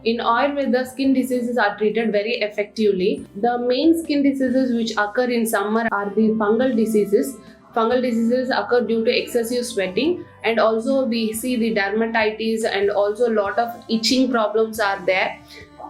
In Ayurveda, skin diseases are treated very effectively. The main skin diseases which occur in summer are the fungal diseases. Fungal diseases occur due to excessive sweating, and also we see the dermatitis, and also a lot of itching problems are there.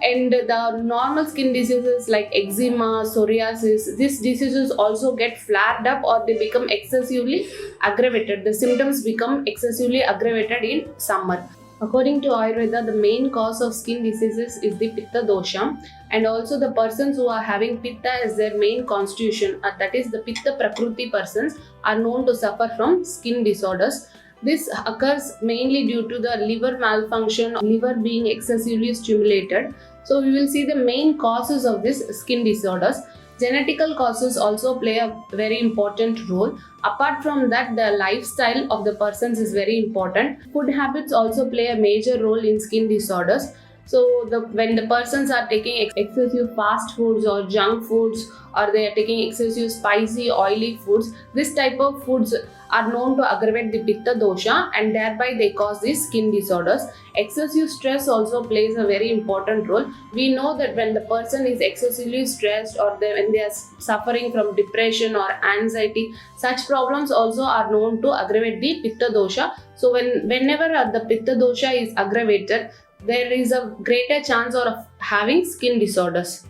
And the normal skin diseases like eczema, psoriasis, these diseases also get flared up or they become excessively aggravated. The symptoms become excessively aggravated in summer. According to Ayurveda, the main cause of skin diseases is the Pitta dosha, and also the persons who are having Pitta as their main constitution, that is the Pitta Prakruti persons, are known to suffer from skin disorders. This occurs mainly due to the liver malfunction, liver being excessively stimulated. So we will see the main causes of these skin disorders. Genetical causes also play a very important role. Apart from that, the lifestyle of the persons is very important. Food habits also play a major role in skin disorders. So when the persons are taking excessive fast foods or junk foods, or they are taking excessive spicy, oily foods, this type of foods are known to aggravate the Pitta dosha, and thereby they cause these skin disorders. Excessive stress also plays a very important role. We know that when the person is excessively stressed, or when they are suffering from depression or anxiety, such problems also are known to aggravate the Pitta dosha. So whenever the Pitta dosha is aggravated, there is a greater chance of having skin disorders.